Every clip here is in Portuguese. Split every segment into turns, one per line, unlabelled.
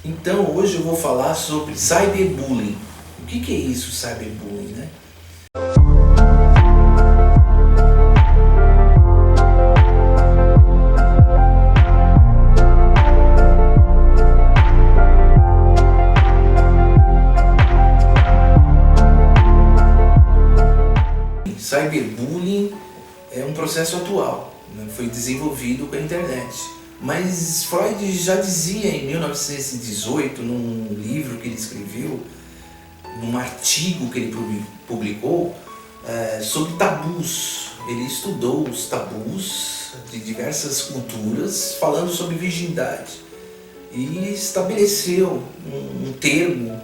Então hoje eu vou falar sobre cyberbullying. O que é isso, cyberbullying, né? Cyberbullying é um processo atual, né? Foi desenvolvido com a internet. Mas Freud já dizia em 1918, num livro que ele escreveu, num artigo que ele publicou, sobre tabus. Ele estudou os tabus de diversas culturas, falando sobre virgindade. E estabeleceu um termo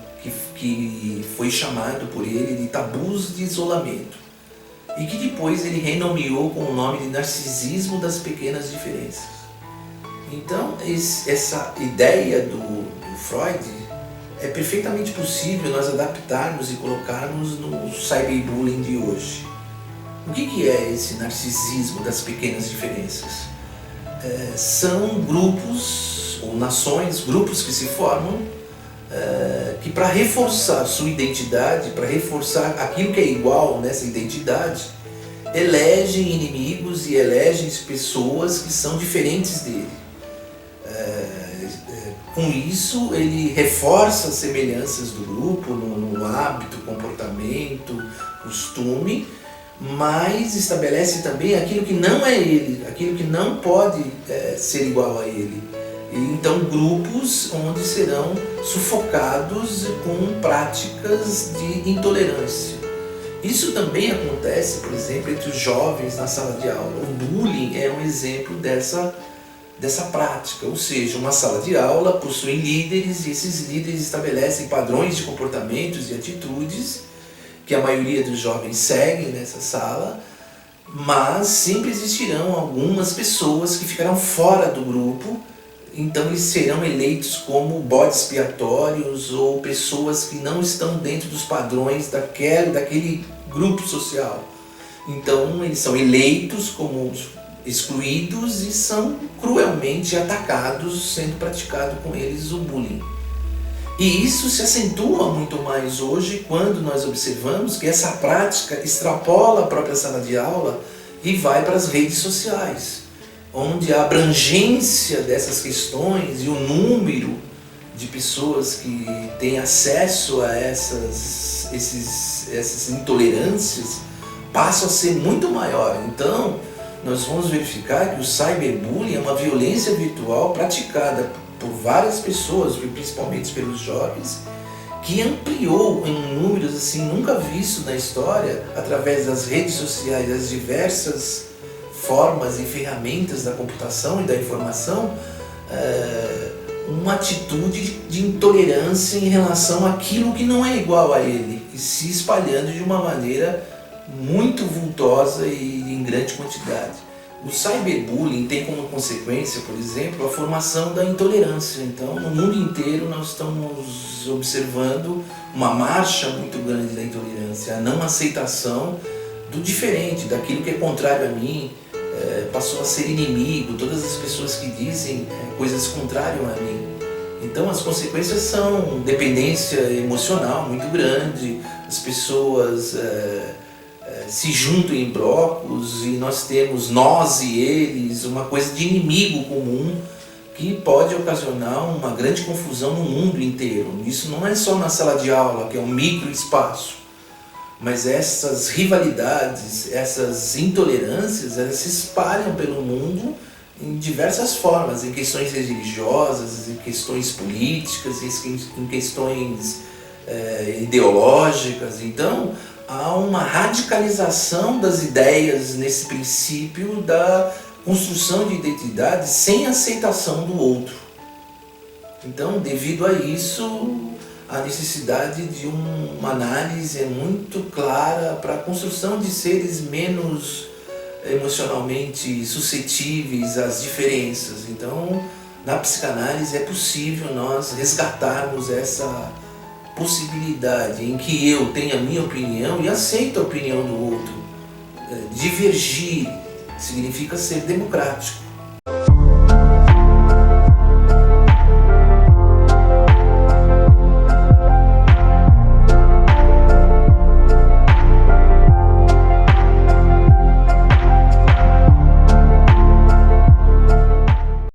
que foi chamado por ele de tabus de isolamento. E que depois ele renomeou com o nome de narcisismo das pequenas diferenças. Então, essa ideia do Freud é perfeitamente possível nós adaptarmos e colocarmos no cyberbullying de hoje. O que é esse narcisismo das pequenas diferenças? São grupos ou nações, grupos que se formam que, para reforçar sua identidade, para reforçar aquilo que é igual nessa identidade, elegem inimigos e elegem pessoas que são diferentes dele. Com isso, ele reforça as semelhanças do grupo no hábito, comportamento, costume, mas estabelece também aquilo que não é ele, aquilo que não pode ser igual a ele. Então, grupos onde serão sufocados com práticas de intolerância. Isso também acontece, por exemplo, entre os jovens na sala de aula. O bullying é um exemplo dessa prática, ou seja, uma sala de aula possui líderes e esses líderes estabelecem padrões de comportamentos e atitudes que a maioria dos jovens seguem nessa sala, mas sempre existirão algumas pessoas que ficarão fora do grupo. Então eles serão eleitos como bodes expiatórios ou pessoas que não estão dentro dos padrões daquele grupo social. Então eles são eleitos como excluídos e são cruelmente atacados, sendo praticado com eles o bullying. E isso se acentua muito mais hoje quando nós observamos que essa prática extrapola a própria sala de aula e vai para as redes sociais, onde a abrangência dessas questões e o número de pessoas que têm acesso a essas intolerâncias passa a ser muito maior. Então, nós vamos verificar que o cyberbullying é uma violência virtual praticada por várias pessoas, principalmente pelos jovens, que ampliou em números assim nunca vistos na história, através das redes sociais, das diversas formas e ferramentas da computação e da informação, uma atitude de intolerância em relação àquilo que não é igual a ele, e se espalhando de uma maneira muito vultosa e em grande quantidade. O cyberbullying tem como consequência, por exemplo, a formação da intolerância. Então, no mundo inteiro nós estamos observando uma marcha muito grande da intolerância, a não aceitação do diferente, daquilo que é contrário a mim. Passou a ser inimigo, todas as pessoas que dizem coisas contrárias a mim. Então as consequências são dependência emocional muito grande, as pessoas se juntam em blocos e nós temos nós e eles, uma coisa de inimigo comum que pode ocasionar uma grande confusão no mundo inteiro. Isso não é só na sala de aula, que é um micro espaço, mas essas rivalidades, essas intolerâncias, elas se espalham pelo mundo em diversas formas, em questões religiosas, em questões políticas, em questões ideológicas. Então, há uma radicalização das ideias nesse princípio da construção de identidade sem aceitação do outro. Então, devido a isso, a necessidade de uma análise muito clara para a construção de seres menos emocionalmente suscetíveis às diferenças. Então, na psicanálise é possível nós resgatarmos essa possibilidade em que eu tenho a minha opinião e aceito a opinião do outro. Divergir significa ser democrático.